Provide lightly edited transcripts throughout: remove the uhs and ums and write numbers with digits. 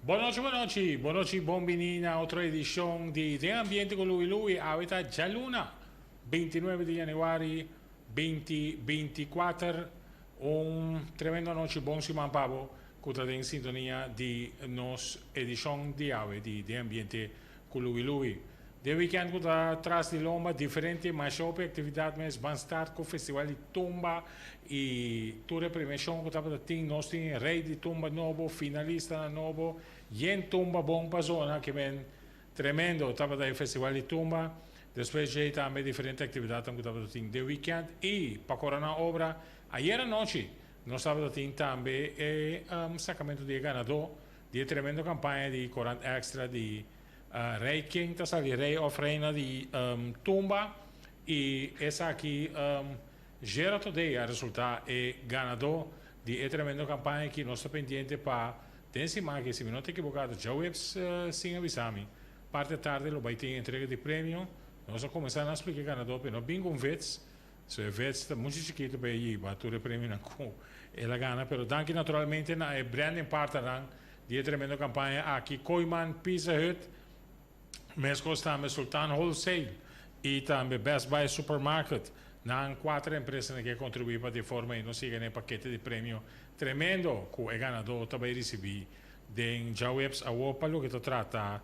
Buenas noches, bienvenidos a otra edición de Ambiente con Lui. Ahorita ya luna, 29 de januario 2024. Un tremendo noche, bon Simán Pavo, que está en sintonía de nos edición de hoy de Ambiente con Lui. De weekend que está atrás de loma, diferente, mas op actividad mes van start com festival de tumba e toda a premiação que estava tem nós tem rei de tumba novo, finalista novo, yen tumba bom para zona que vem tremendo, estava da festival de tumba, depois já também diferente atividade que estava tem de weekend e para corona obra, ayer noite nós estava tem também sacramento de ganador de tremendo campanha de corante extra de Rei King, tá ali, Rei of Reina de Tumba e essa aqui gera today a resultar é ganador de tremendo campanha que nós estamos pendente para tem cima que se não estou equivocado já webs sem avisar-me parte da tarde lo vai ter entrega de prêmio nós vamos começar a explicar ganador pero bem com vets so vets está muito chiquito para ir para o prêmio não com ela ganha pero danke naturalmente na branding partner de tremendo campanha aqui Koiman Pizza Hut Mesco também Sultan Wholesale e também Best Buy Supermarket. Há quatro empresas que contribuem para de forma e não sigam em paquete de prêmio tremendo que o ganador também recebeu de Jawebs a Wopalo que está trata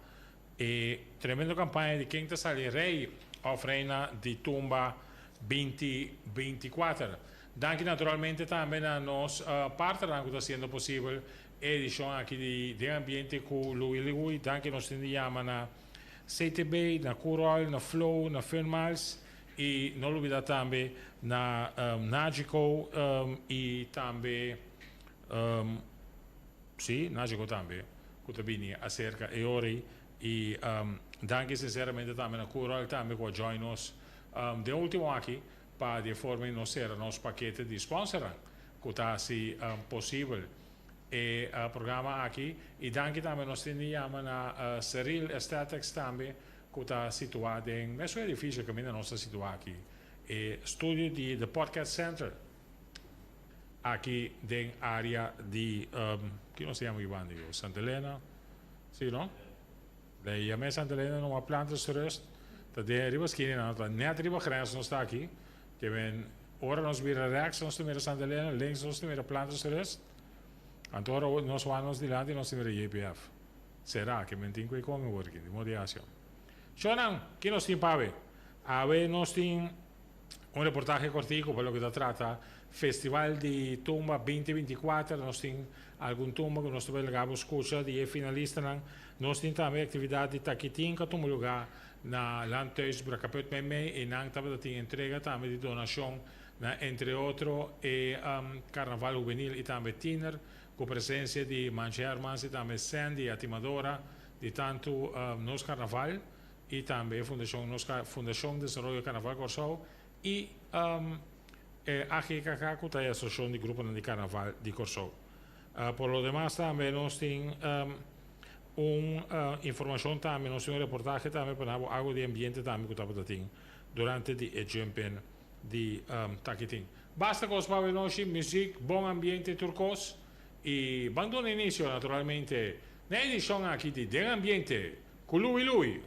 e tremendo campanha de quem está saindo rei of Reina de Tumba 2024. Danke naturalmente também a nós partner que está sendo possível edição aqui de ambiente com Lui. Danke nós temos na CTB, na Curol, na Flow, na Firmals e não olvidar também na Nagico e também sim, Nagico também que também acerca e ori e danke sinceramente também na Curol também com a join nos de último aqui para de forma não ser nosso paquete de sponsor que está se possível e programa aqui e danke também nós temos na Cyril Aesthetics também que está situado em mesmo edifício que ainda não está situado aqui e estúdio de The Podcast Center aqui na área de que nós chamamos Ivan de Santa Helena sim, não? Daí a Santa Helena não há plantas de rust de arriba esquina não net arriba grens não está aqui que vem ora nós vira rechts nós temos Santa Helena links nós temos plantas de rust Antora nós vamos de lado e nós temos JPF. Será que mentim com o working de moderação. Shonan, que nós temos para ver? A ver nós temos reportagem cortico para o que trata Festival de Tumba 2024. Nós temos algum tumba que nós temos escuta de finalista. Nós temos também atividade de taquitim que toma lugar na Landhuis Bracaput Meme e nós temos entrega também de donação entre outros e Carnaval Juvenil e também Tiner com presença de Manche Hermans e também Sandy, a timadora de tanto nos Carnaval e também Fundação de Desenvolvimento Carnaval Corsol e a GKK, que é a Associação de Grupo de Carnaval de Corsol. Por lo demás, também nós temos informação também, nós temos reportagem também para algo de ambiente também que estava tendo durante o jumping de Taquitim. Basta com os pavilhões, música, bom ambiente turcos. E vamos dar início, naturalmente, na edição aqui de Den Ambiente com Lui.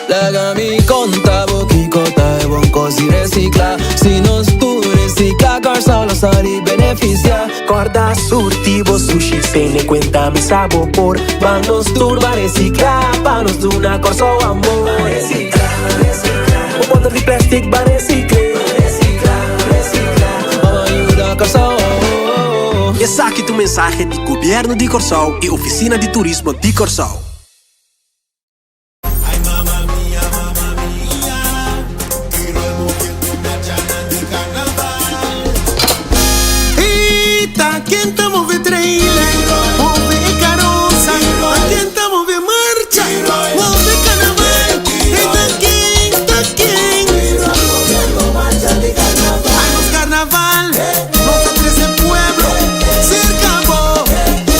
Legami conta boquicota e buon così recicla. Se non tu recicla, cosa lo sali beneficia. Corda surtivo sushi, se ne cuenta mi sabor. Vanos turba recicla, panos de una corso amor. Recicla. Un montón de plastic va recicla. Ayuda corso. E essa aqui tu mensagem de Governo de Corsol e Oficina de Turismo de Corsol. Quem tá move trailer, move carroça, quem tá move marcha, move carnaval, tá quem, ai nos carnaval, nossa treze pueblo, cerca bo,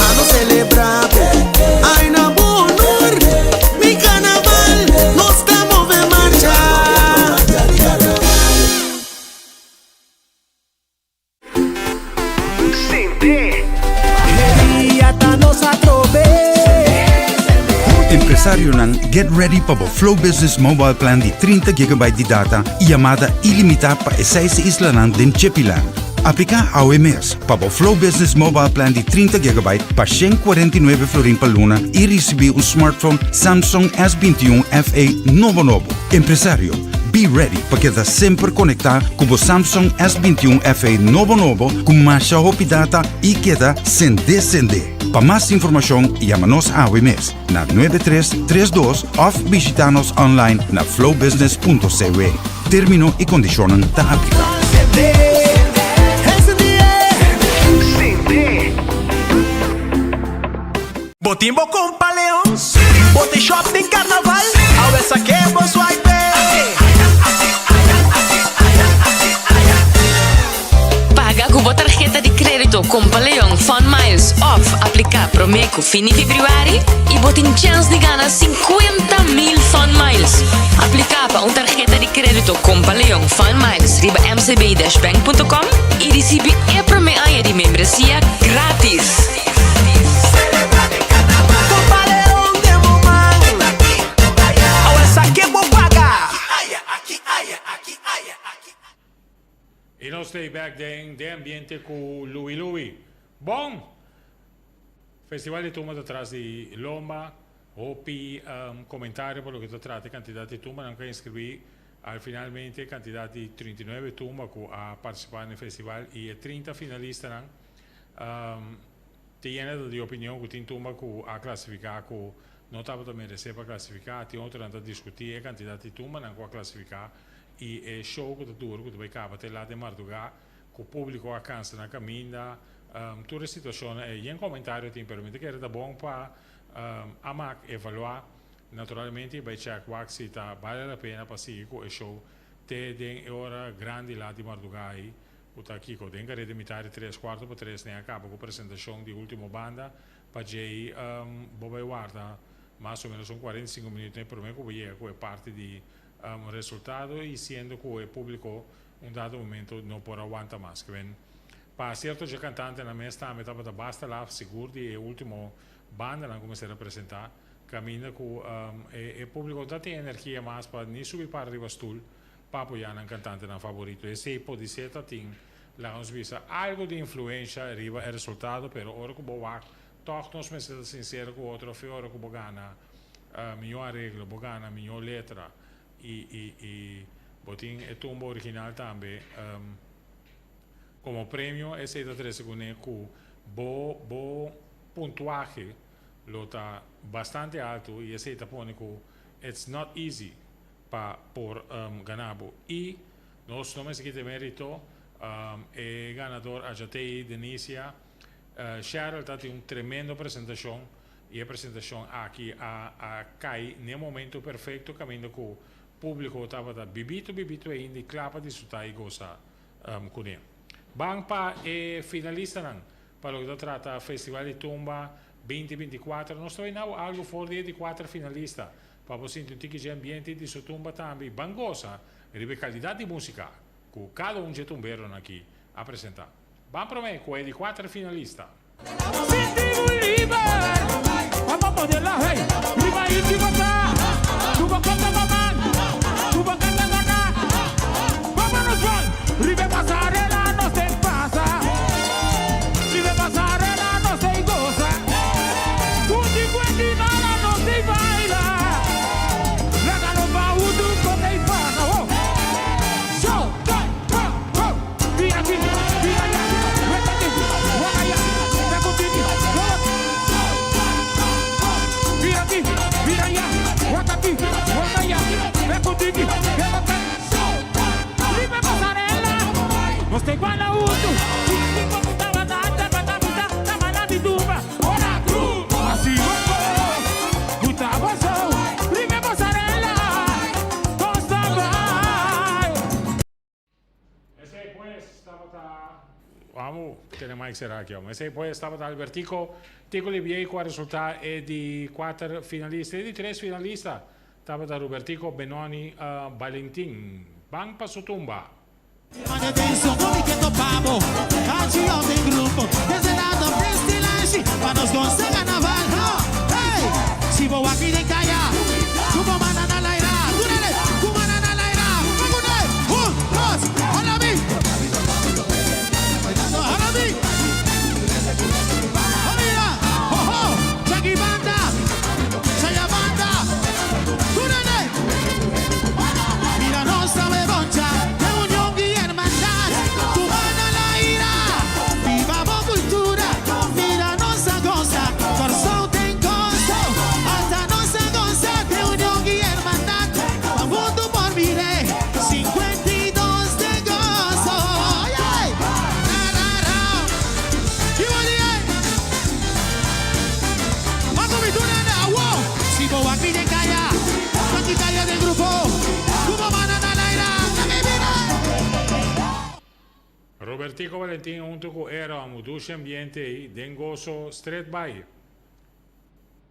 a nos celebrar, ai na boa. empresário nang get ready para o Flow Business Mobile Plan de 30 GB de data e chamada ilimitada para 6 islas nang den Chepilan. Aplica ao mês para o Flow Business Mobile Plan de 30 GB para 149 florin per luna e receber um smartphone Samsung S21 FE novo. Empresário, be ready para quedar sempre conectado com o Samsung S21 FE novo com mais rapidez e queda sem descender. Para mais informação, chama-nos ao mês na 9332 ou visita-nos online na flowbusiness.cw. Termino e condicionam da aplicação. Botimbo com paleão, botei shopping carnaval, ao essa que é bom swipe. Paga com a tarjeta de crédito com Paleon Fun Miles off, aplicar Promeco fim de februário e botem chance de ganhar 50.000 Fun Miles. Aplicar para uma tarjeta de crédito com Paleon Fun Miles, riba mcb-bank.com e receber a primeira de membresia grátis. E nós stay back de ambiente com Louis. Bom, Festival de Tumba atrás de Lomba, OPI, comentário por lo que trata candidato de Tumba, não quer inscrever finalmente candidato de 39 Tumba a participar no festival e 30 finalistas tem de opinião que tem Tumba a classificar com não estava também recebe para classificar, tem outro a discutir candidato de Tumba não a classificar e é show que duro que vai acabar até lá de Marduga que o público a cansa na caminha toda a situação e em comentário tem permite que era bom para amar evaluar naturalmente vai check se está vale a pena para seguir com o show te den hora grande lá de Marduga aí o tá aqui com den rede metade 3/4/3 nem acaba com a apresentação de última banda para jay bobai guarda mais ou menos 45 minutos para mim que é parte de resultado e sendo que o público um dado momento não pode aguentar mais que vem para certo já cantante na mesa também estava basta lá seguro de último banda não começar a apresentar caminha com o público dá tem energia mais para nem subir para arriba stool para apoiar um cantante na favorito esse pode ser tem lá nos visa algo de influência arriba é resultado pero ora que boa toch nós me ser sincero com outro fiora que bogana melhor arreglo bogana melhor letra e botin e tumbo original também como prêmio esse da 3 segundos com bo pontuaje lo tá bastante alto e esse tá põe com it's not easy para por ganhar e nós não mais que tem mérito e ganador a Jatei Denisia Cheryl tá tem tremendo apresentação e a apresentação aqui a cai no momento perfeito caminho com público estava da bibito ainda e clapa de sutar e goza com ele. Bang pa e finalista não para o que trata Festival de Tumba 2024 nós temos algo fora de 4 finalistas para você sentir que o ambiente de sua tumba também bangosa ribe qualidade de música com cada de tumbeiro aqui apresentar. Vamos para mim com de 4 finalistas. Vamos poder lá, hey, riba aí de votar, tu vai cantar mamãe, tu vai cantar ganar, vamos nos vai, riba passarela, nós tem passa, riba passarela, nós tem goza, tu te guardi nada, nós tem baila, lega no baú do que tem passa, oh, show, vem aqui, vem allá, vem aqui, vem allá, vem comigo, vira aqui, vira allá, volta aqui, volta allá, vem comigo, vem aqui, riba passarela, nós tem guarda-udo, tava lá de Tumba, ora cru, assim vou, muita emoção, riba passarela, gosta vai. Esse aí pues estava vamos, ter mais que será aqui, esse aí pues estava Albertico Tico Libiei com o resultado é de 4 finalistas e de 3 finalistas estava da Robertico Benoni Valentim Bang para sua tumba. Mane penso come che topamo, calci in gruppo, desde lado festilanci, ma nos gosta carnaval, hey, si può qui de calla, Vertico Valentin junto con era a Mudushi Ambiente Dengoso Street Bay.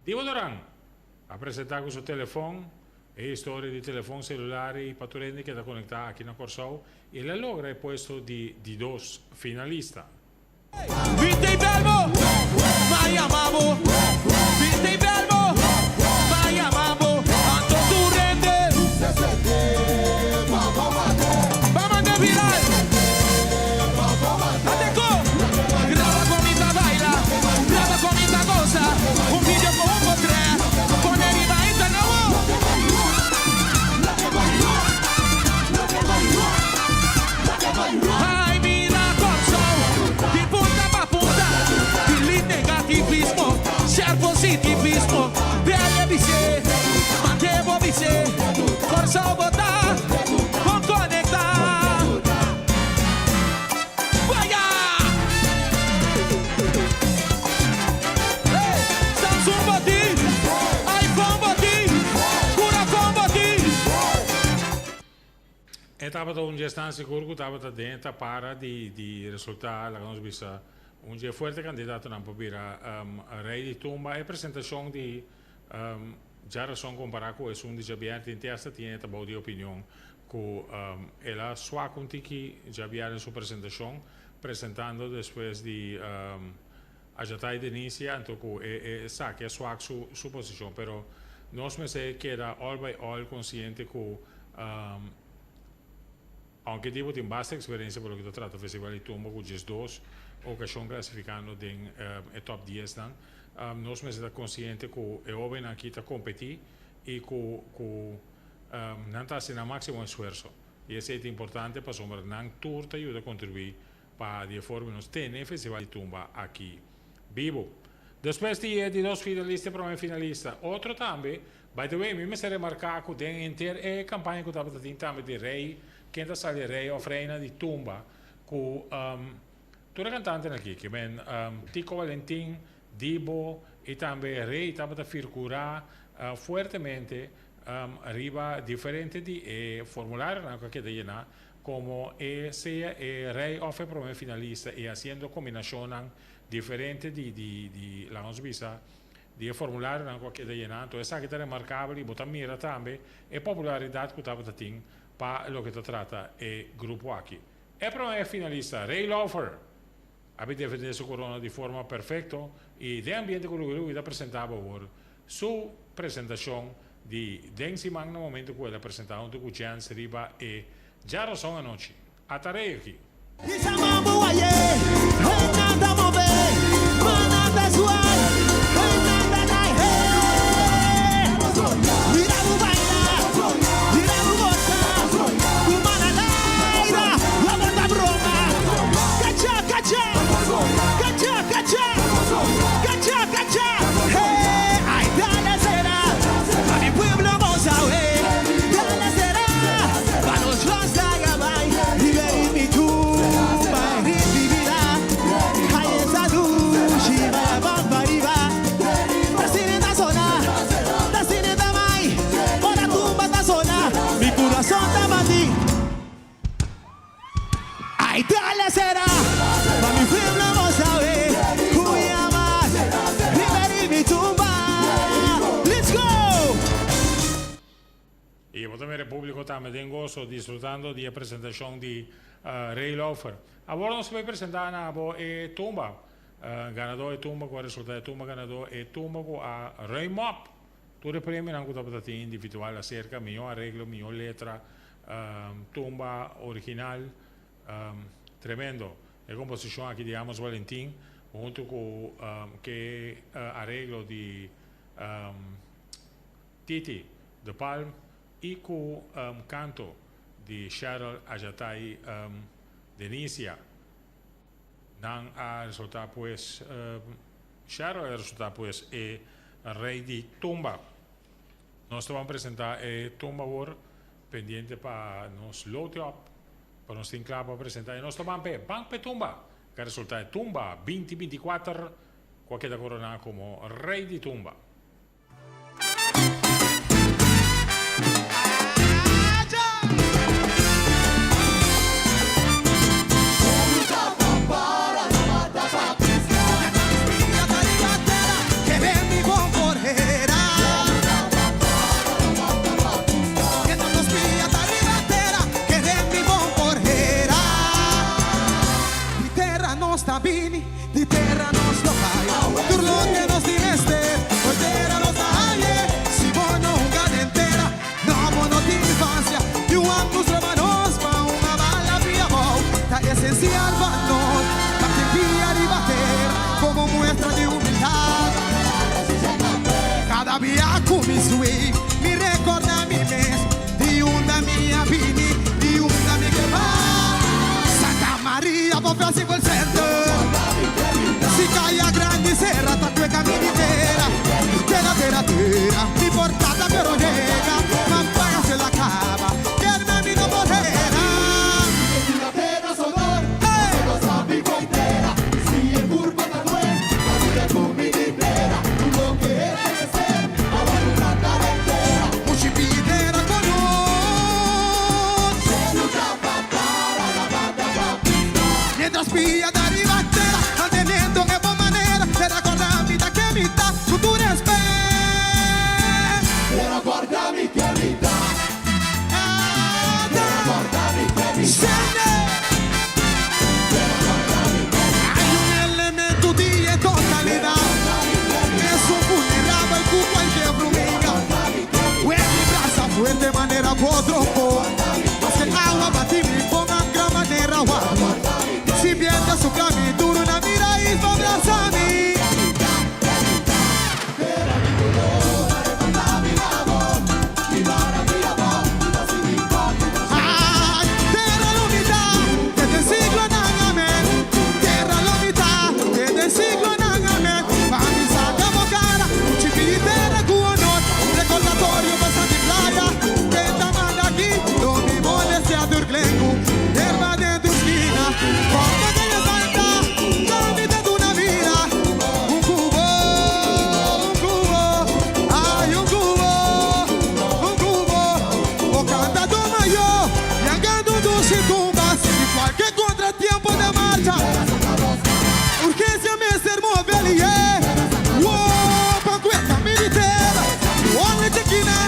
Divo Doran a presentare con suo telefono e storie di telefono cellulare patturendi che da conectare qui in Corsau e la loro è posto di dos finalista. Vinte Belmo, vai amabo. Vinte Belmo, vai amabo. Anto Turrente, vamos a virar. Ateco, graba comida baila, graba comida goza. Un video con un potre, con el iba Ai mira Corsau, di punta pa punta, di negativismo, ser positivismo, belle bise, mantevo bise, Corsau bota, con conectar. Vaya! Hey, Samsung boti, iPhone boti, Curacao boti. E tabata un gestan sicuro che tabata dentro para di risultati la conosco bisa un forte candidato non può dire Rei di Tumba e presentazione di già sono comparato con un di abbiati in testa tiene tabò di opinione con e la sua contiki già abbiati in sua presentazione presentando después di Ajatai Denisia anto e sa che è sua su posizione però non mi sa che era all by all consciente con anche tipo di basta esperienza per lo che tratta festival di Tumba con GES 2 occasione classificando in top 10 dan non mi sa consciente che è ove na kita competi e che non sta sin a massimo sforzo e è importante per sommer non turta aiuta a contribuire per di forma non stene festival di Tumba aquí vivo. Después di dos finalistas para un finalista otro también by the way mi se remarcato che l'intera campagna che stava facendo di Rei che da sale Rei o Freina di Tumba con tutti i cantanti aqui che ben Tico Valentin, Dibo e anche Rei stava da figurare fuertemente arriva differente di formulare anche che da come sia Rei offre per un finalista e haciendo combinazioni differenti di la nostra di formulare anche che da entonces esa che è remarcabile bota mira tambe e popolarità che stava tin pa lo che tratta e gruppo aquí e per un finalista Rei Lofer avete vedere su corona di forma perfetto e de ambiente con lui da presentava ora su presentazione di Densi Magno momento quella presentava con Chance Riba e già lo sono anoche a Tareki Dale será, ma mi pueblo vamos a ver, Cuyamás, Riveri mi tumba, let's go! E potete il pubblico también gozo disfrutando di presentazione di Rei Lofer. Ora non si può presentare a Tumba, ganador Tumba con il risultato Tumba ganador e Tumba con a Rei Mop. Tutti i premi hanno avuto individuale acerca mio arreglo, mio letra, Tumba original. Tremendo la composizione anche di Amos Valentin junto con che arreglo di Titi De Palm e con canto di Cheryl Ajatai Denisia non ha risultato pues Cheryl ha risultato pues e Rei di Tumba noi stiamo presentando Tumba ora pendiente per nos load per il nostro club a presentare il nostro Banpe Tumba che risulta è Tumba 2024 qualche da corona come Rei di Tumba. Tumba Sabia come sui, mi ricorda mi mes di una mia bini, di una mia che va. Santa Maria, proprio si quel center. Si caia grandi sera, ta due cammini tera, mi portata però llega, ma paga se la cava, che me mi no potera. La tera sonor, se lo sabi con tera, si è curva da due, la vida come di tera, lo che è ser, a la lunata entera, muci pitera con noi, se lo para la banda, mientras spia da ribattera, mantenendo che buona manera, te racordami da che mi dà, tu respect. Però guardami che mi dà, però guardami che mi dà, però guardami che mi dà. Hai un elemento di totalità, eso vulneraba el cuco al que brumiga. Huele brasa fuerte manera poco, hace agua batimos con gran manera guapa. Si pierde su camino duro una mira y fa abrazami. Urgência Mr. Mobilier. Uou, panqueta militaire. Olha de aqui, né?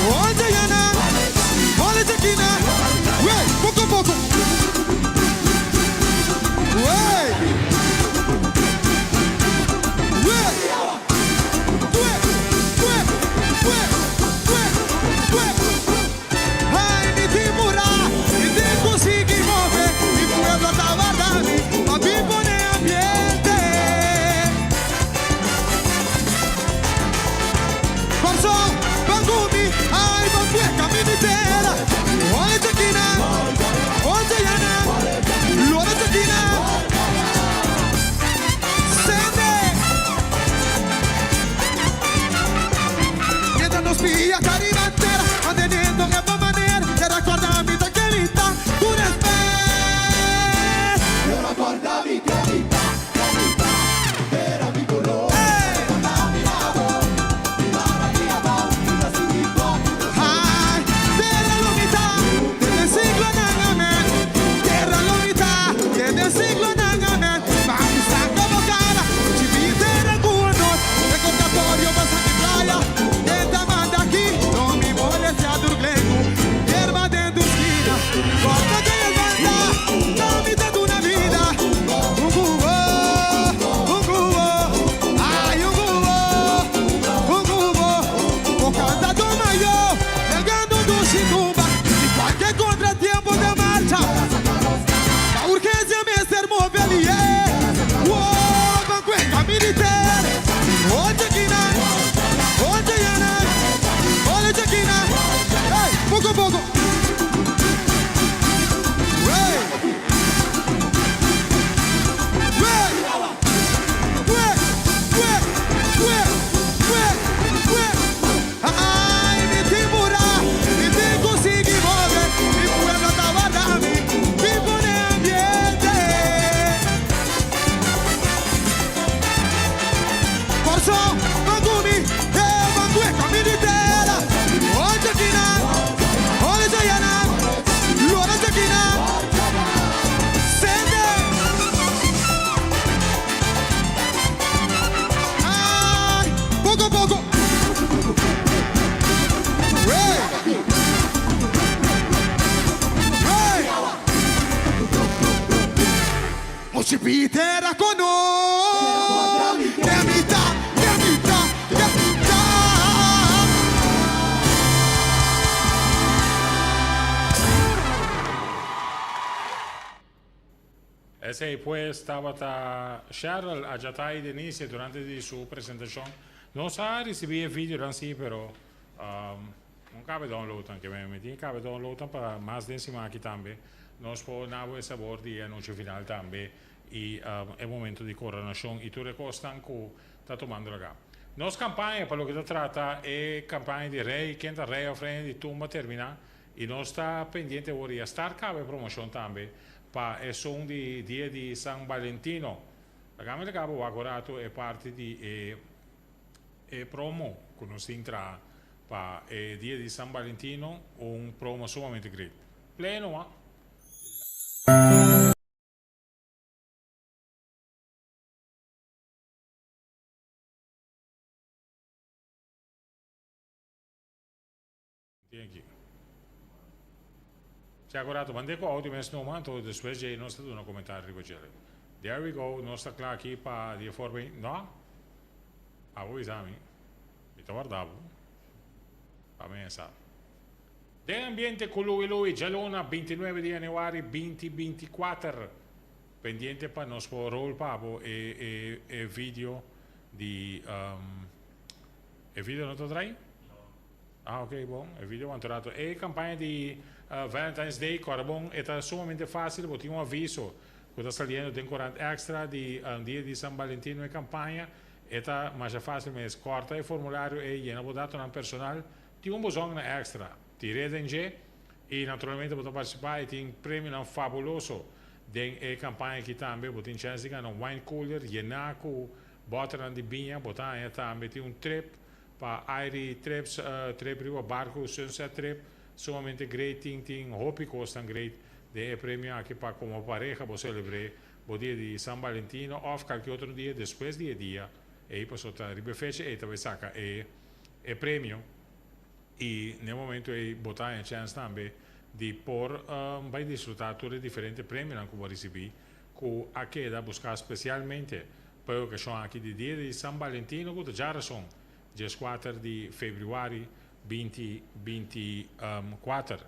Olha de Yana. Olha de aqui, né? Ué, pouco a pouco. Ué. Ué. Ué. Ué. Ué. Ué. Ué. Ai, me timura. Me tem conseguir mover. Me puedo atabardarme. Ma vivo nel ambiente. Corso, bangumi, ai banqueta militera. Olha de aqui, né? Olha de Yana. Olha de aqui, né? Sente. Entra nos pia caribatera, mantenendo che buona maniera, te racordami da che mi dà, tu respect. Te racordami che mi dà, era mi colore, racordami la voce, mi maravilla va, si mi porta. Ai, terra l'unità, che del siglo nangamen, terra l'unità, che del siglo nangamen, ma mi stanca vocana, ci vitera cuono, ricordatorio basta di playa, e da manda chi, non mi vuole sia durglengu, erba dentro schina, guarda che è banda, dammi da una vita, un cubo, ai un cubo, ho cantato meglio, nel gando tu si tumba, di qualche contrattempo da marcia, ma urgenza Mr. Mobilier, wow, banqueta militare, oltre chi ne, oltre Yana, oltre chi ne, ehi, poco a poco, ehi, ai, mi timura, mi te consigli muovere, mi puedo atabardarmi, vivo nel ambiente. Corso, bangumi, banqueta militera, oltre chi ne, oltre Yana, oltre chi ne, sente. Ai, poco a poco. Hey! Hey! Moci pitera con noi. Che amica, che amica, che amica. Ese pues estaba Cheryl Ajatai Denise durante su presentación non sa ricevere video dan sì, però non cabe download anche me, mi cabe download para mais de cima aqui também. Nós por nabo essa borda e anúncio final também e é momento de coronação e tudo recostam que está tomando lá. Nossa campanha, para o que trata, é campanha de rei, quem está rei à frente de tumba terminar e nós está pendente agora estar cabe promoção também para é som de dia de San Valentino. A Câmara de Cabo agora é parte de promo que nós entra para o dia de San Valentino, promo sumamente grande. Pleno, aqui. Se agora tu mande com áudio, mas não manda, depois já nós estamos no comentário ribeiro. There we go, nós está claro aqui para de forma, não? O exame, está guardado. Para mim essa. De ambiente con lui, Gelona, 29 di januari 2024. Pendiente para nos por rol pavo e video di video non te trai? Ok, bom. Il video quanto e campagna di Valentine's Day, Carbon, è sumamente facile, perché un avviso che sta saliendo di 40 extra di dia di San Valentino e campagna, è mais facile, ma corta il formulario e gli hanno dato un personale di un bisogno extra. Ti redenge e naturalmente potete partecipare e un premio fabuloso di campagna che também potete chance di un wine cooler, gli bottano di binha, bottano também un trip para aire trips, trip riva barco, sunset trip, sumamente great ting, hopi costan great, de premio aqui para como pareja, vou celebrar o dia de San Valentino, ou qualquer outro dia, depois dia, e aí passou a ribefeche e talvez saca e premio, e no momento aí botar em chance também de por vai desfrutar tudo diferente prêmio que vou receber, que aqui da buscar especialmente para o que são aqui de dia de San Valentino, que já são dia 4 de fevereiro 2024.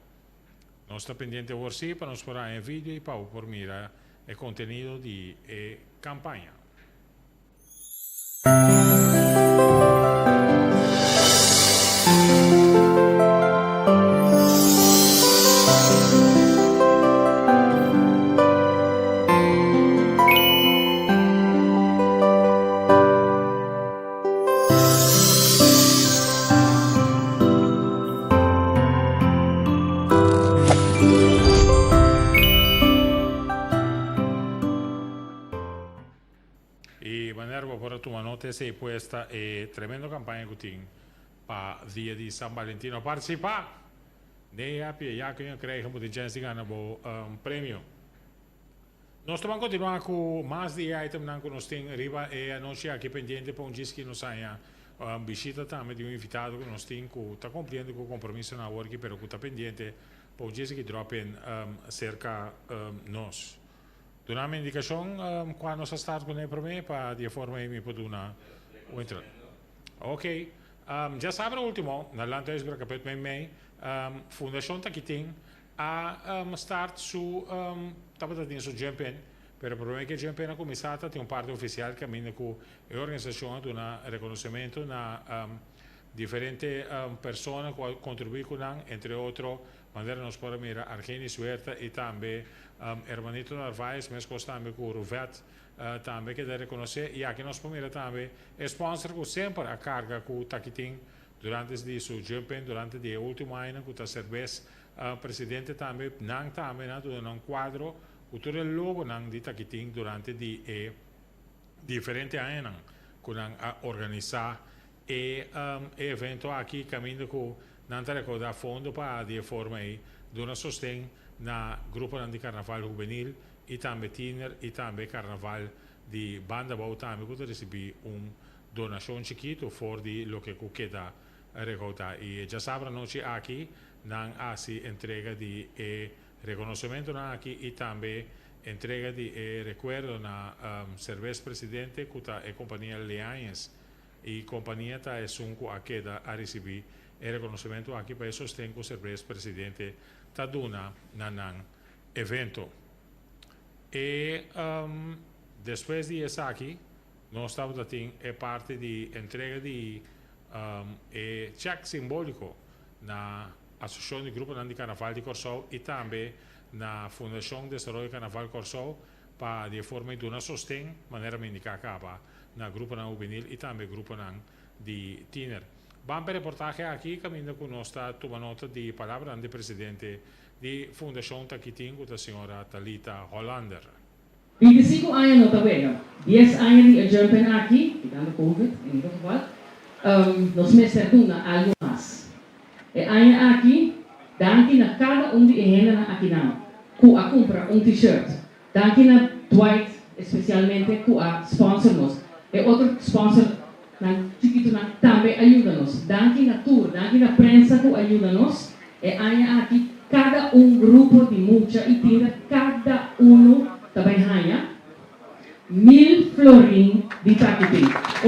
Nós estamos pendentes por si para nos pôr em vídeo e para por mirar o conteúdo de campanha. Se puesta tremendo campagna que para dia de San Valentino participar de já que eu creio que muita gente ganha um prêmio. Nós vamos continuar com mais de item que nós temos arriba e anunciar aqui pendente para dia que nós saia visita também de invitado que nós temos que está cumprindo com o compromisso na hora que pero que está pendente para dia que dropem cerca nós. Dona uma indicação quando nós estamos com ele para mim, para de forma que me pode dar o entrar. Ok. Já sabe o último, na Lanta Esbra Capet Mei, Fundação Taquitim, a start su Jumpin, per il problema che Jumpin ha cominciato, tem parte oficial que cammina con l'organizzazione di un riconoscimento a differenti persone che contribuiscono, entre altri, mandare nos para mira Argenis Huerta e também Hermanito Narvaez, mas também com o Ruvet, também que deve reconhecer, e aqui nós pomira também sponsor que sempre a carga com o Taquitim durante o Jumping, durante o último ano, com o cerveja presidente também, não também, não quadro, o todo o logo não de Taquitim durante o diferente ano, que não organizar e evento aqui caminho com não recordar fundo para de forma aí dona sostém na grupo de carnaval juvenil e também tiner e também carnaval de banda bau também que recebi donação chiquito for de lo que queda recordar e já sabe noite aqui não há se entrega de reconhecimento aqui e também entrega de recuerdo na cerveja presidente que a companhia Leães e companhia tá é sunco a queda a receber e riconoscimento anche per il sostegno del cerveja presidente Taduna Nanan evento e después de eso aquí nós estamos é parte de entrega de cheque simbólico na Associação de Grupo de Carnaval de Corsol e também na Fundação de Desenvolvimento Carnaval Corsol para de forma de uma sostém maneira de indicar capa na grupo não juvenil e também grupo não de tiner. Vamos para reportagem aqui caminho com nós está tomando nota de palavra do presidente de Fundação Taquitingo, da senhora Talita Hollander. 25 anos não está bem, 10 anos de jumpen aqui, ficando Covid, em todo geval, nós me perdona algo mais. E anos aqui, danke na cada de gente aqui não, que a compra t-shirt, danke na Dwight, especialmente que a sponsor nos, e outro sponsor chiquito também ajuda-nos, danke na tour, danke na prensa que ajuda-nos, e anos aqui, cada grupo de mucha e tira cada também ganha 1000 florin de taquitim.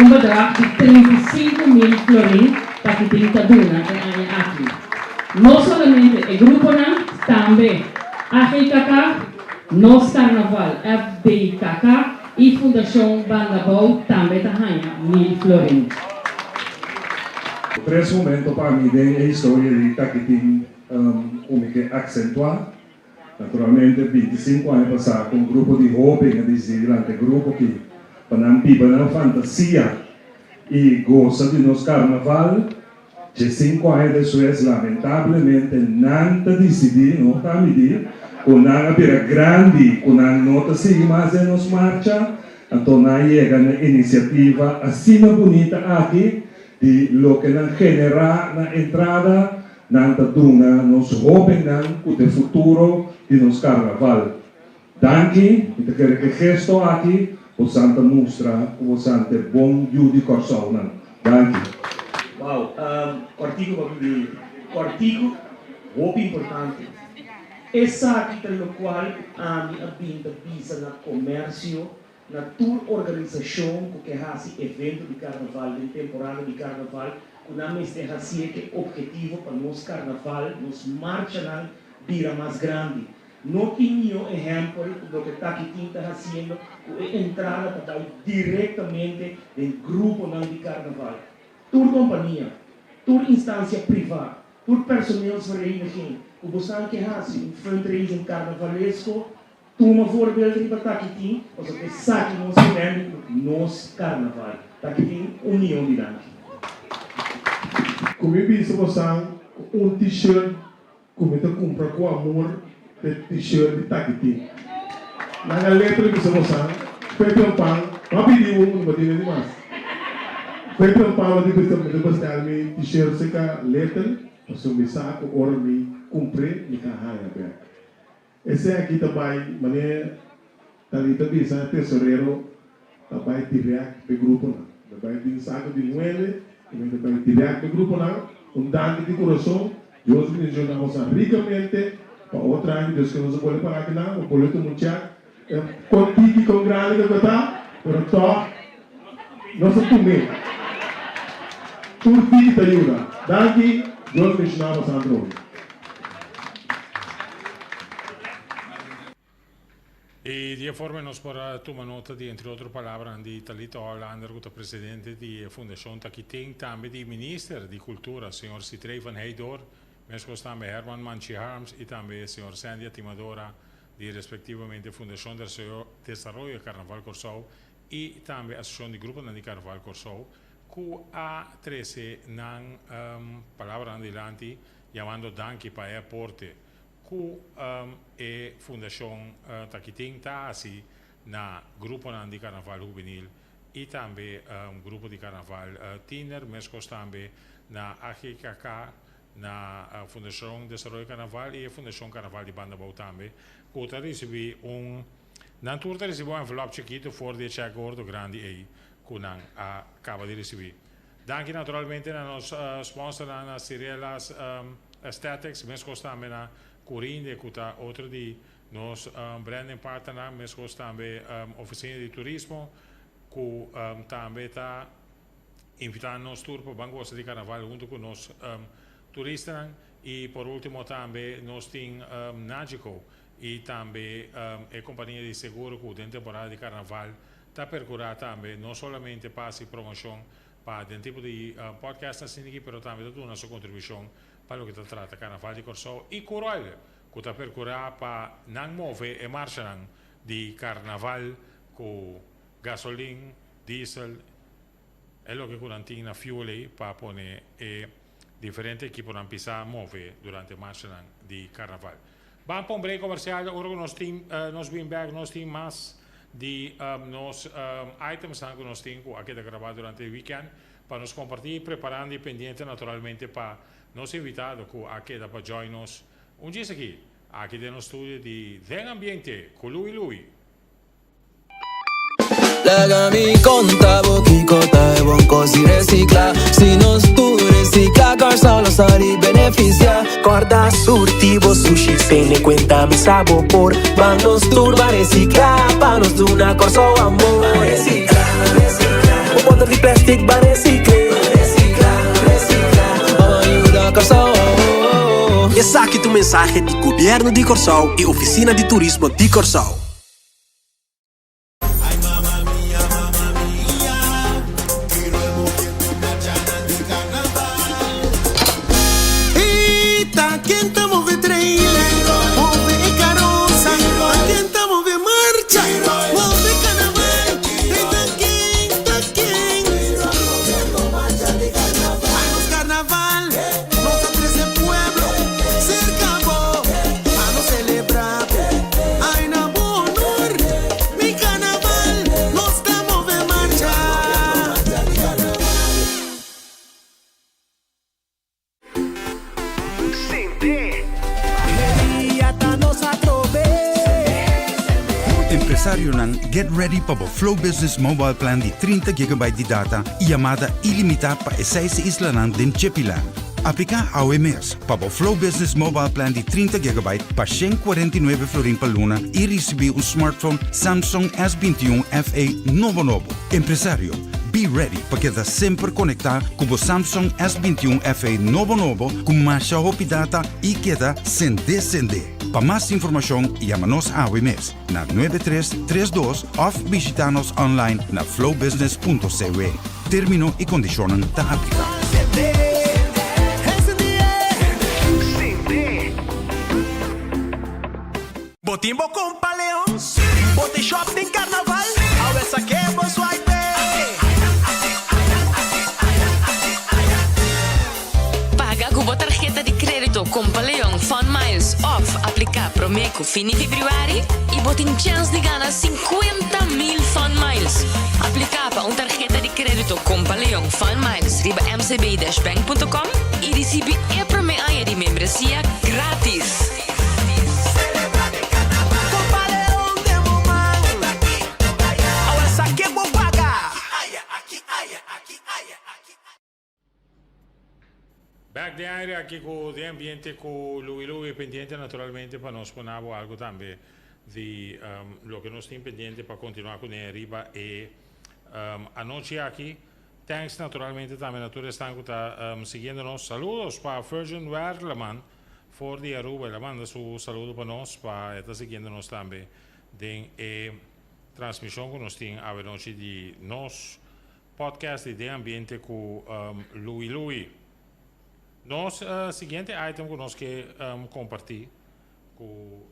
Bedrag de 35.000 florin taquitim kaduna em aqui. Não somente o grupo não, também a RKK, Nos Carnaval, FDKK e Fundação Bandabou também ganha 1000 florin. Nesse momento, para mim, é a história de taquitim que acentuar. Naturalmente, 25 anos passados, com um grupo de jovens, um grupo que vive na fantasia e gosta de nosso carnaval. De 5 anos depois, lamentavelmente, não decidiu, não está medindo, com a grande, com a nota seguir mais em nossa marcha, então chega na iniciativa assim bonita aqui, de lo que não genera na entrada, não duna nos jovens com o futuro de nosso carnaval. Danke, eu quero que gesto aqui, possante mostrar, possante bom dia de Corsol. Danke. Wow, artigo muito importante. Essa aqui é o qual a minha vinda visa na comércio, na tour organização que faz evento de carnaval, de temporada de carnaval, que não é assim que objetivo para nosso carnaval, nos marcha na vira mais grande. Não tinha exemplo do que está fazendo, a entrada para diretamente no grupo de carnaval. Tour companhia, tour instância privada, tour personeel vereniging, o você que faz um fundraising carnavalesco, toma voorbeeld para Taquitim, ou seja, saque nos evento nos carnaval. Taquitim, união de dança. Como eu disse, você t-shirt, como eu compro com amor, t-shirt de Taquitim. Na letra que você feito um pão, não pediu não pediu demais. Feito um pão, eu gostava de t-shirt, seca letra, você me saco, ora me comprei, me carrega bem. Esse aqui também, maneira, Talita bisa tesoureiro, também direct do grupo não. Também tem saco de moeda, também direct do grupo não. Danke de coração, Deus me ensinou ricamente, para outra ano, Deus que nos pode parar aqui não, o boleto mundial, contigo com grande que está, mas só, nosso comer. Tudo te ajuda. Danke, Deus me ensinou a Android. E di forma nós para tomar nota de, entre outras palavras, de Talita Hollander, que é presidente da Fundação Taquitim, também de ministro de Cultura, senhor Citrei van Heidor, mesmo também Herman Manchi Harms e também senhor Sandia Timadora, de respectivamente Fundação de Desenvolvimento Carnaval Corsol e também Associação de Grupo de Carnaval Corsol, que a 13 não palavra adelante, chamando danke para airporte, que é Fundação Taquitim está assim na grupo de carnaval juvenil e também grupo de carnaval tiner, mas também na AGKK, na Fundação de Desenvolvimento Carnaval e a Fundação Carnaval de Bandabou também, que está recebi na tour recebi envelope chiquito for de cheque gordo grande aí, que não acaba de receber. Danke naturalmente a nos sponsor na Cirelas Aesthetics, mas também na Corinde, que está outro de nos branding partner, mas também oficina de turismo, que também está invitando nos tour para Banco de Carnaval junto com nos turistas e por último também nós temos Nagico e também a companhia de seguro que dentro da temporada de Carnaval está percurando também, não somente para a promoção para o tipo de podcast assim aqui, mas também toda a sua contribuição para o que trata Carnaval de Corsol e Corolha, que está percurando para não mover a marcha de Carnaval com gasolina, diesel, é o que curantina fuel para pôr diferentes que podem pisar mover durante a marcha de Carnaval. Vamos para um break comercial, agora nós temos mais de nos items que nós temos aqui de gravar durante o weekend para nos compartilhar, preparando e pendente naturalmente para nos invitar aqui para join nos dia aqui no estúdio de Den Ambiente com Louis. Legami conta boquicota e buon così recicla. Se non tu recicla, corsa lo sali beneficia. Corda surtivo sushi, se ne cuenta mi sabor. Vamos turba recicla, panos de una corso amor. Recicla, recicla. Un montón de plastic va recicla. Recicla, recicla. Vamos ayuda a corso. Esse aqui é o mensagem do governo de Corsol e oficina de turismo de Corsol. Get ready para o Flow Business Mobile Plan de 30 GB de data e chamada ilimitada para 6 islas de Chepilan. Aplica ao mês para o Flow Business Mobile Plan de 30 GB para 149 florin per luna e receber smartphone Samsung S21 FE novo. Empresário, be ready para quedar sempre conectado com o Samsung S21 FE novo com mais rapidez e queda sem descender. Para mais informação, chama-nos ao mês na 9332 ou visita-nos online na flowbusiness.cw. Termino e condicionam da aplicar. Botimbo com Paleão, Bote Shopping Carnaval, ao essa que é boa sua ideia. Paga com a tarjeta de crédito com Paleão Fun Miles off aplicar Promeco fim de februário e botem chance de ganhar 50.000 Fun Miles. Aplicar para uma tarjeta de crédito com Paleão Fun Miles riba mcb-bank.com e recebe a primeira de membresia grátis. Back de aire aqui com o de ambiente com Louis pendiente naturalmente para nós poner algo também de lo que nós temos pendiente para continuar com a riba e a noite aqui thanks naturalmente também a todos estão seguindo nos saludos para Virgin Werleman for de Aruba ela manda su saludo para nós para estar seguindo nos também de transmissão que nós temos a noite de nos podcast de ambiente com Louis. Nos seguinte item que nós que compartilhar com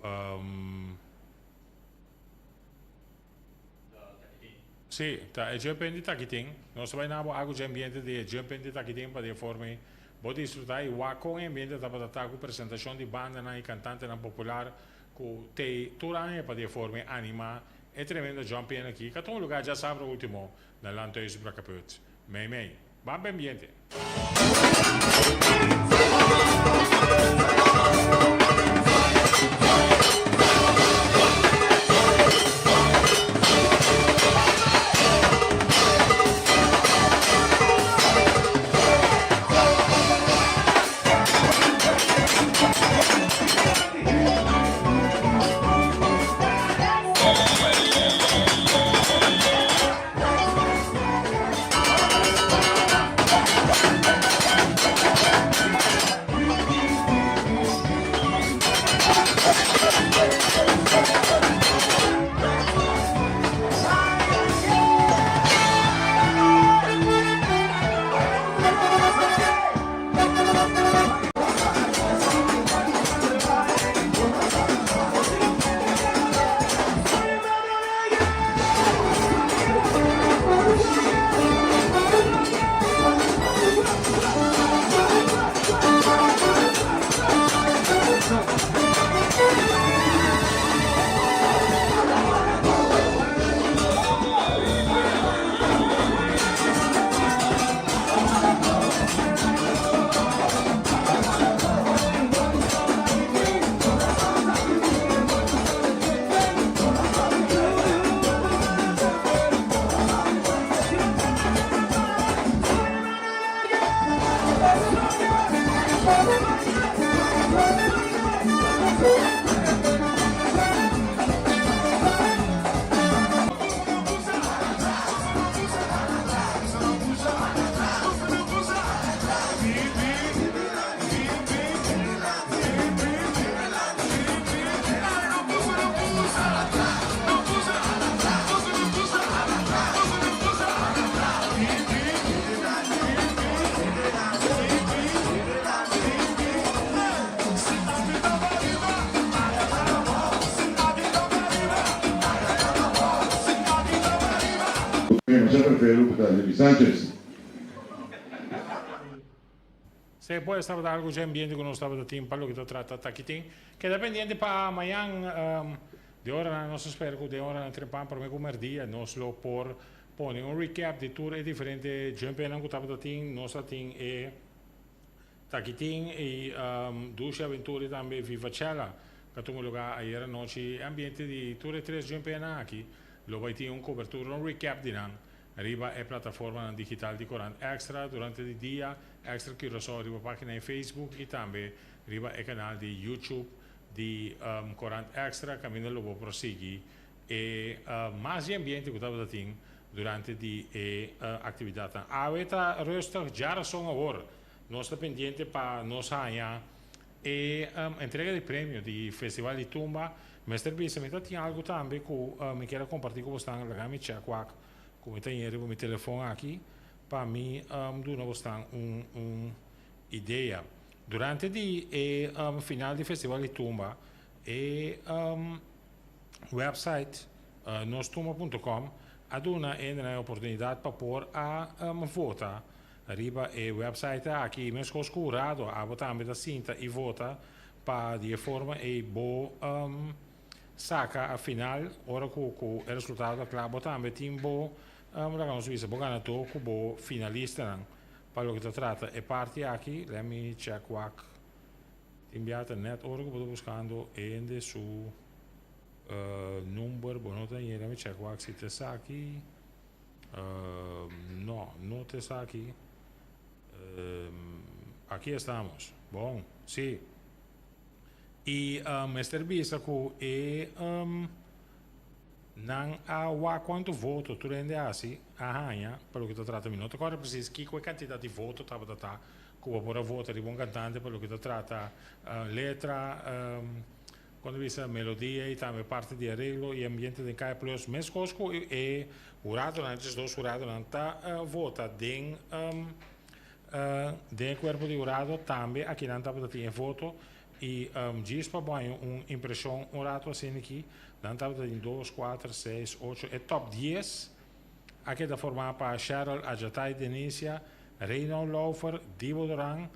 sim, tá é depende de Taquitim. Nós vai na algo de ambiente de depende de Taquitim para de forma pode desfrutar e o com ambiente da para com apresentação de banda e cantante na popular com te turane para de forma anima é tremendo jumping aqui. Que todo lugar já sabe o último na lanteus para caput. Mei. Bom ambiente. Sánchez. Se poi stava da algo già ambiente con uno stava da team parlo che tu tratta takitin che dependiente pa amanhã de ora non so spero che de ora non trepan per me come dia nos lo por pone un recap di tour e differente jumpen anche stava da team nostra team e takitin e duce avventure tambe vivacella che tu lugar ieri noci ambiente di tour e 3 jumpen aqui lo vai ti un copertura un recap di nan arriva è piattaforma digital di Corant Extra durante il dia extra che lo so arriva pagina in Facebook e tambe arriva il canale di YouTube di Corant Extra cammino lo può prosegui e masi ambiente che stava da team durante di attività avete rustig già sono ora nostra pendiente pa nostra e entrega di premio di Festival di Tumba Mr. B se mi dati algo tambe che mi chiede compartire con voi la mi c'è qua come ieri con il telefono aqui para mi dona vostang un idea durante di final di Festival di Tumba e website nostumba.com ad una opportunità per por a vota arriba e website aqui mesmo oscurado a votar da cinta e vota para di forma e bo saca a final ora com o resultado da club botar team bo ragazzi Suíça bogana to kubo finalista para o que trata e parte aqui let me check wak inviata net ora que vou buscando ende su number bonota e let me check wak se te sa aqui no te sa aqui aqui estamos bom sim e Mr. Bisa ku e non ha quanto voto tu rende asi a hanya per lo che tratta minuto corre preciso chi quel quantità di voto tava da come può votare di buon cantante per lo che tratta lettera quando visa melodia e tambe parte di arreglo e ambiente del Kai Plus mescosco e urato antes dos urato nanta vota den corpo di urato tambe a chi non tava da voto e gis pa banho impressão urato assim aqui dan tava em 2, 4, 6, 8 e top 10 aqui da formar para Cheryl Ajatai Denisia Reinhold Laufer Divo Duran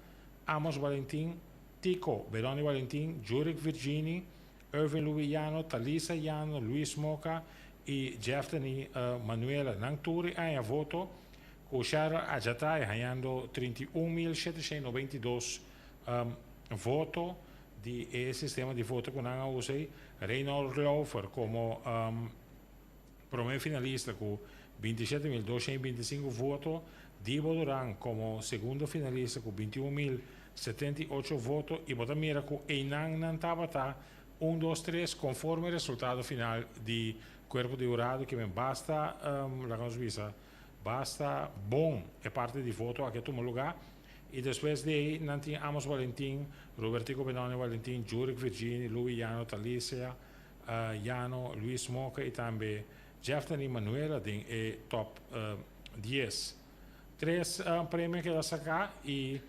Amos Valentin Tico Beroni Valentin Jurek Virgini Irvin Luiano Talisa Jano Luis Moca e Jeftani Manuela Nangturi a voto com Cheryl Ajatai ganhando 31.792 voto di sistema di voto con Anna Usei Reinhold Laufer come primo finalista con 27.225 voto Divo Duran come secondo finalista con 21.078 voto e Botamira con Einan Nantabata 1, 2, 3 conforme al risultato finale di Corpo di Urado che basta la cosa basta bom e parte di voto a che tu lugar e después de ahí nanti Amos Valentin Robertico Benoni Valentin Jurek Virgini Louis Jano Talisia Jano Luis Moca e também Jeftani Manuela din e top 10 3 prêmios que ela sacar e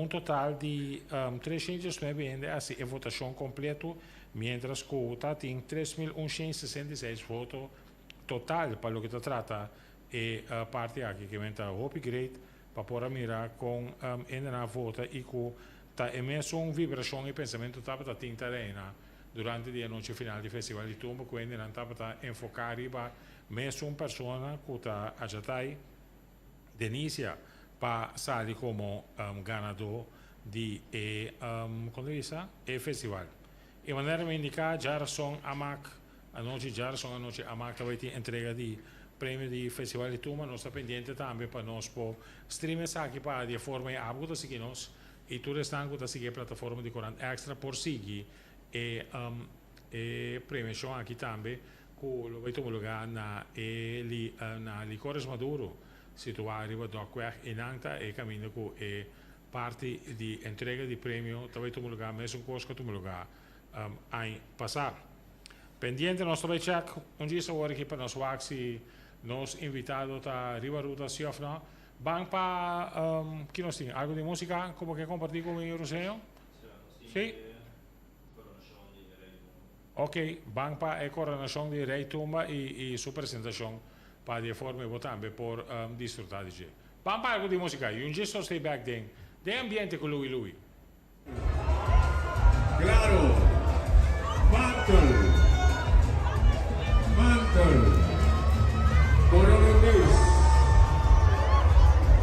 total de 309 assim a votação completa mientras que está tem 3.166 votos total para o que se trata e parte aqui que venta Hopi Great para poder mirar com na vota e que está emesso vibração e pensamento para tinta arena durante a noite final do Festival di Tumba quindi non está enfocare para messo persona que está agitai Denisia para salir como ganador de festival e maneira me indicar já são Amac a noite Amac vai ter entrega de prêmio de Festival di Tumba nós está pendente também para nós por streamer aqui para de forma abuda seguir nós e tu restango da seguire plataforma di Corant Extra por sigi e premio anche tambe con lo vedo lugar na licores maduro situato a qua in anta e cammino con parti di entrega di premio vedo lugar messo un corso tu lugar ai passar pendiente nostro check un giorno ora che per nos waxi nos invitado a rivaruta siofna bank pa chi nos tiene algo di musica come che compartir con il Roseo sì. Ok, bank pa e coronação di Rei Tumba e sua apresentação para de forma votambe por disfrutar de je. Bank pa algo di musica, un gesto stay back then, de ambiente con lui. Claro, Mantle, Coronavirus,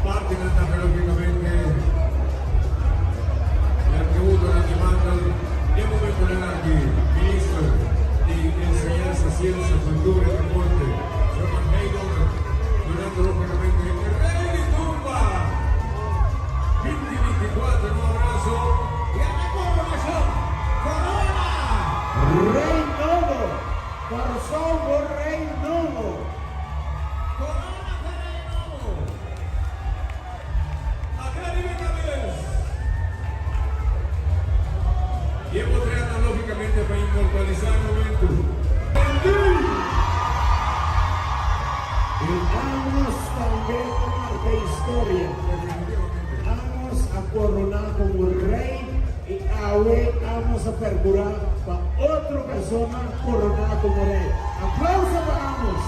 parte logicamente, el que hubo durante Mantle, andiamo a poner aquí. Ministro di Enseñanza, Ciencia, Cultura y Deporte, Roman Haydon, donando lógicamente el Rey de Tumba 2024, un abrazo y a la coronación, Corona, Rey Novo, corazón por Rey Novo, Corona de Rey Novo, académicamente. Y hemos traído lógicamente para inmortalizar el momento. Y vamos también a marcar historia. Vamos a coronar como rey y ahora vamos a perdurar para otra persona coronar como rey. ¡Aplausos para ambos!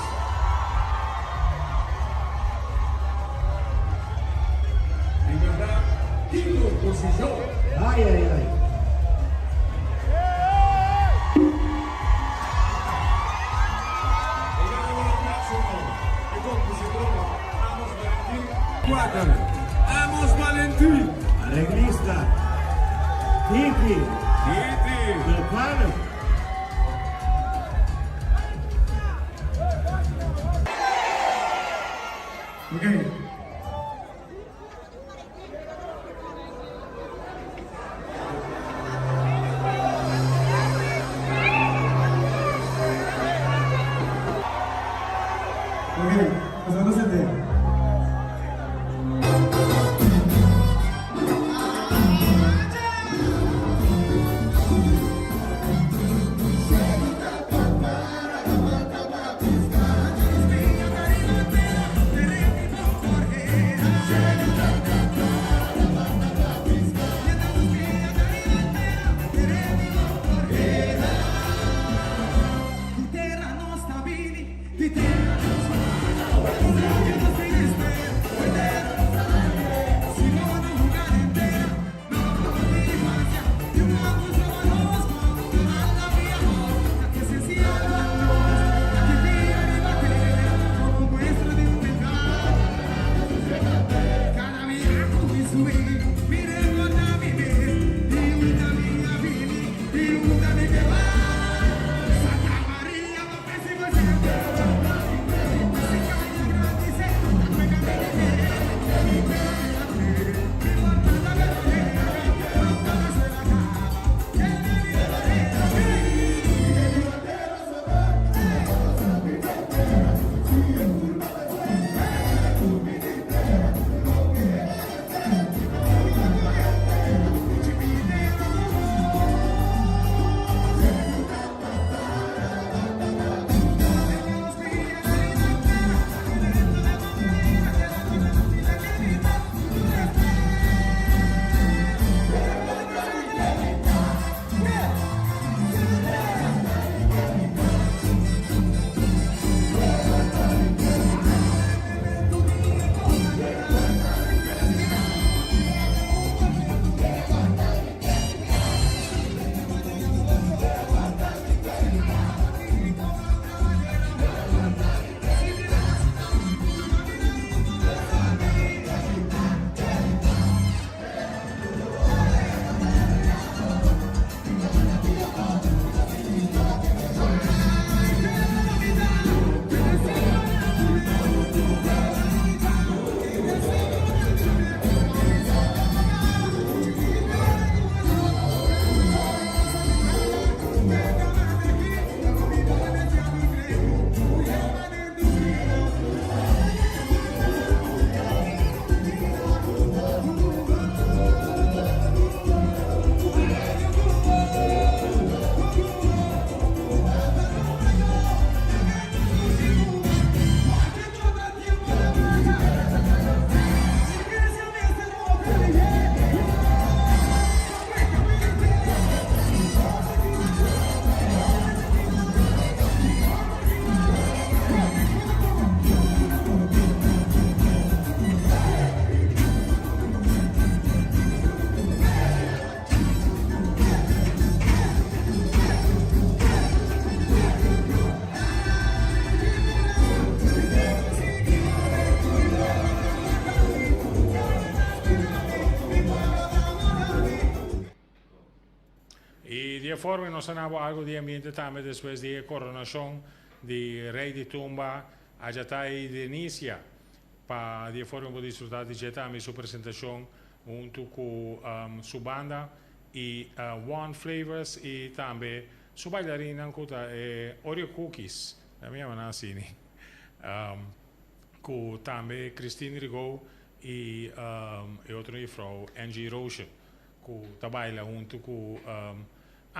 En verdad, quinto posición. Ay, ay, ay. Amos Valentín, arreglista, Titi, del padre. Okay. Okay, pasamos al tema. E de forma nós temos algo de ambiente também depois da coronação de rei de Tumba, a Jatai de Nícia, para de forma poder desfrutar de Jatai sua apresentação junto com sua banda e One Flavors e também sua bailarina Oreo Cookies, da minha maneira assim, com também Christine Rigaud e outra frau Angie Roche, que trabalha junto com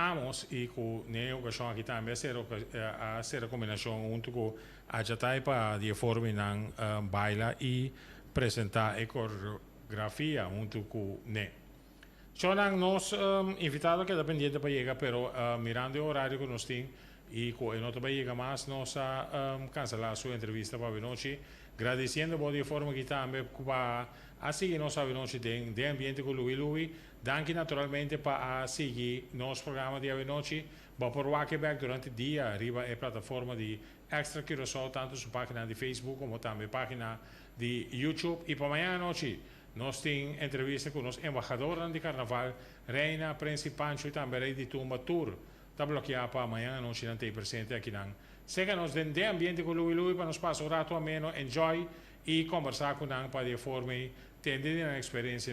Amos e com a ocasião aqui também a ser a combinação junto com a Jatai para de forma não baila e apresentar a coreografia junto com ne. Só nós invitados que dependente para chegar, pero mirando o horário que nós temos e com não para chegar mais nós cancelar sua entrevista para a noite, agradecendo por de forma que também para a seguir nossa noite de ambiente com Louis. Danke naturalmente para seguir nosso programa de noite. Vamos por Wakeback durante o dia, arriba a plataforma de Extra Curaçao, tanto sua página de Facebook como também página de YouTube. E para amanhã à noite, nós temos entrevista com os embaixadores de Carnaval, Reina, Príncipe Pancho e também Rei de Tumba Tour. Está bloqueado para amanhã à noite, não tem presente aqui. Siga-nos de ambiente com Louis para nos passar um rato ameno, enjoy e conversar com nós para de forma ter uma experiência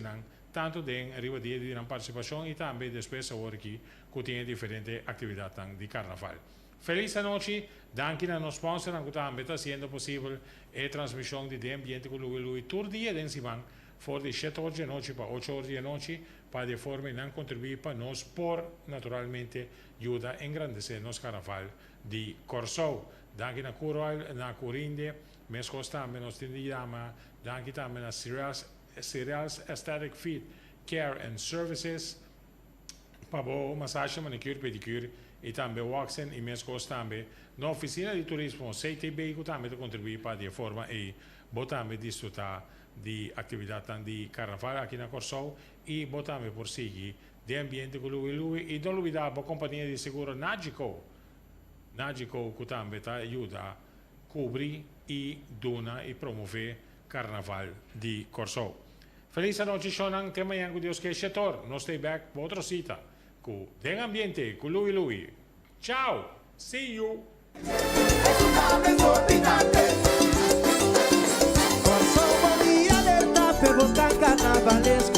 tanto de arriba de participação e também depois agora aqui que tem diferentes atividades de carnaval. Feliz noite, danke a nos sponsor que também está sendo possível a transmissão de ambiente com Louis Tour dia de semana, for de 7 horas de noite para 8 horas de noite, para de forma não contribuir para nós por naturalmente ajuda a engrandecer nosso carnaval de Corsou. Danke na Cural, na Corinde, mas também nós temos danke também na Cereals Aesthetic Fit Care and Services, para massagem, manicure, pedicure e também waxing e mesmo também na oficina de turismo CTB que também contribui para de forma e também desfrutar de atividade de carnaval aqui na Corsou e também por seguir de ambiente com Louis e não olvidar a companhia de seguro Nagico que também ajuda a cobrir e donar e promover carnaval de Corsou. Feliz noite, Shonan. Até amanhã com Deus que é Chetor. Nós estamos back para outra cita com Den Ambiente, com Louis. Ciao! See you! Corsou, bom dia, alerta, pergunta carnavalesco.